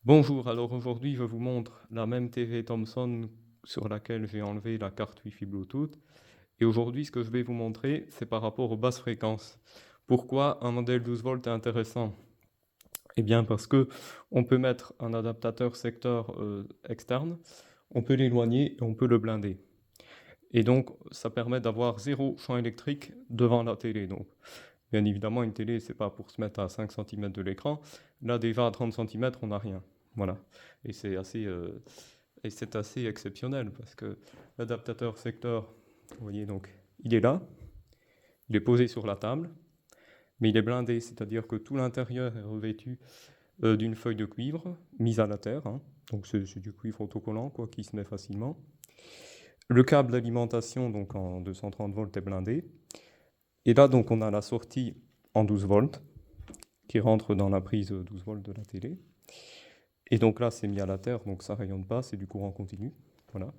Bonjour, alors aujourd'hui je vous montre la même TV Thomson sur laquelle j'ai enlevé la carte Wi-Fi Bluetooth. Et aujourd'hui ce que je vais vous montrer, c'est par rapport aux basses fréquences. Pourquoi un modèle 12 volts est intéressant? Eh bien parce que on peut mettre un adaptateur secteur externe, on peut l'éloigner et on peut le blinder. Et donc ça permet d'avoir zéro champ électrique devant la télé. Donc bien évidemment une télé c'est pas pour se mettre à 5 cm de l'écran. Là déjà à 30 cm on n'a rien. Voilà. Et c'est assez exceptionnel parce que l'adaptateur secteur, vous voyez donc, il est là, il est posé sur la table, mais il est blindé, c'est-à-dire que tout l'intérieur est revêtu d'une feuille de cuivre mise à la terre, hein. Donc c'est du cuivre autocollant quoi, qui se met facilement. Le câble d'alimentation donc en 230 volts est blindé. Et là donc on a la sortie en 12 volts qui rentre dans la prise 12 volts de la télé. Et donc là c'est mis à la terre, donc ça rayonne pas, c'est du courant continu. Voilà.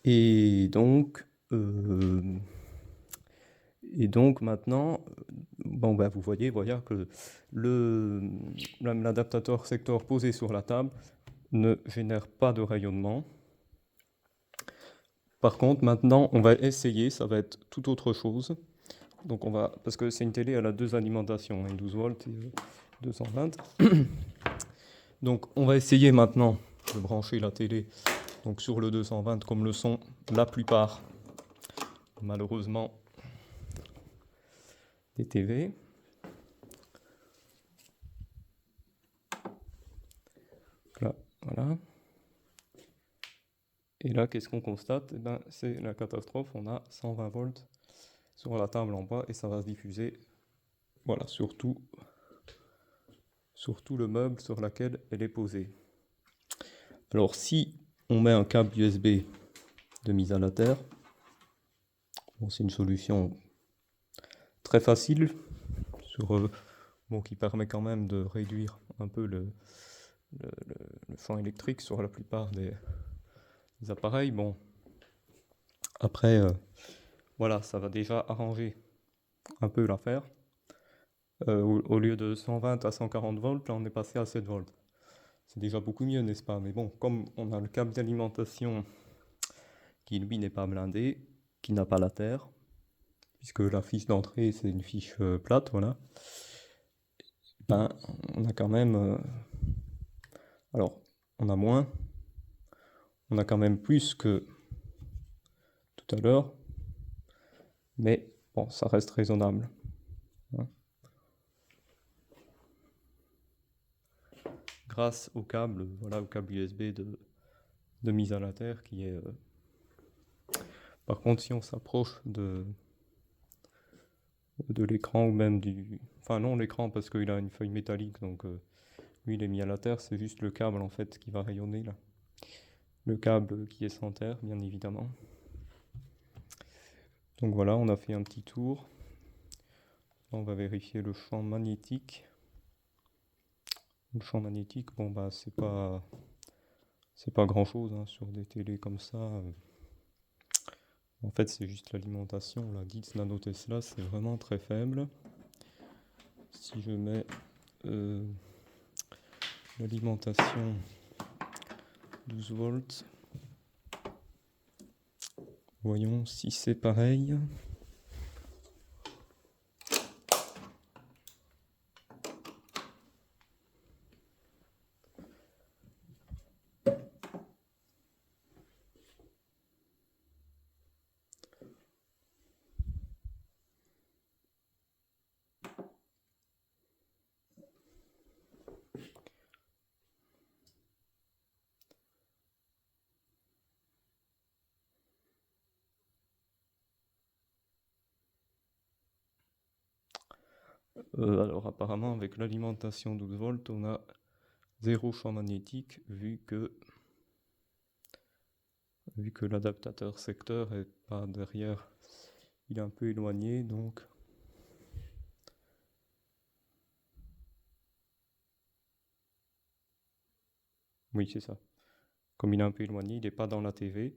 Et donc, euh, et donc maintenant, bon, ben, vous voyez voilà, que l'adaptateur secteur posé sur la table ne génère pas de rayonnement. Par contre, maintenant, on va essayer, ça va être tout autre chose. Donc on va, parce que c'est une télé, elle a deux alimentations, une 12 volts et 220. Donc on va essayer maintenant de brancher la télé donc sur le 220 comme le sont la plupart, malheureusement, des TV. Là, voilà. Et là, qu'est-ce qu'on constate? Eh ben, c'est la catastrophe. On a 120 volts sur la table en bas et ça va se diffuser, voilà, sur tout le meuble sur lequel elle est posée. Alors, si on met un câble USB de mise à la terre, bon, c'est une solution très facile bon, qui permet quand même de réduire un peu le champ électrique sur la plupart des appareils. Bon, après, voilà, ça va déjà arranger un peu l'affaire. Au lieu de 120 à 140 volts, là on est passé à 7 volts. C'est déjà beaucoup mieux, n'est-ce pas? Mais bon, comme on a le câble d'alimentation qui lui n'est pas blindé, qui n'a pas la terre, puisque la fiche d'entrée c'est une fiche plate, voilà, ben on a quand même. Alors, on a moins, on a quand même plus que tout à l'heure, mais bon, ça reste raisonnable, hein. Grâce au câble, voilà, au câble USB de mise à la terre qui est. Par contre, si on s'approche de l'écran ou même du. Enfin, non, l'écran parce qu'il a une feuille métallique, donc lui il est mis à la terre, c'est juste le câble en fait qui va rayonner là. Le câble qui est sans terre, bien évidemment. Donc voilà, on a fait un petit tour. On va vérifier le champ magnétique. Le champ magnétique, bon bah c'est pas grand chose hein, sur des télés comme ça. En fait, c'est juste l'alimentation. La 10 nanotesla, c'est vraiment très faible. Si je mets l'alimentation 12 volts, voyons si c'est pareil. Alors apparemment avec l'alimentation 12 volts, on a zéro champ magnétique vu que l'adaptateur secteur est pas derrière, il est un peu éloigné donc. Oui, c'est ça. Comme il est un peu éloigné, il n'est pas dans la TV.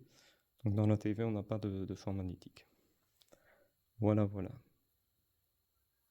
Donc dans la TV, on n'a pas de champ magnétique. Voilà, voilà.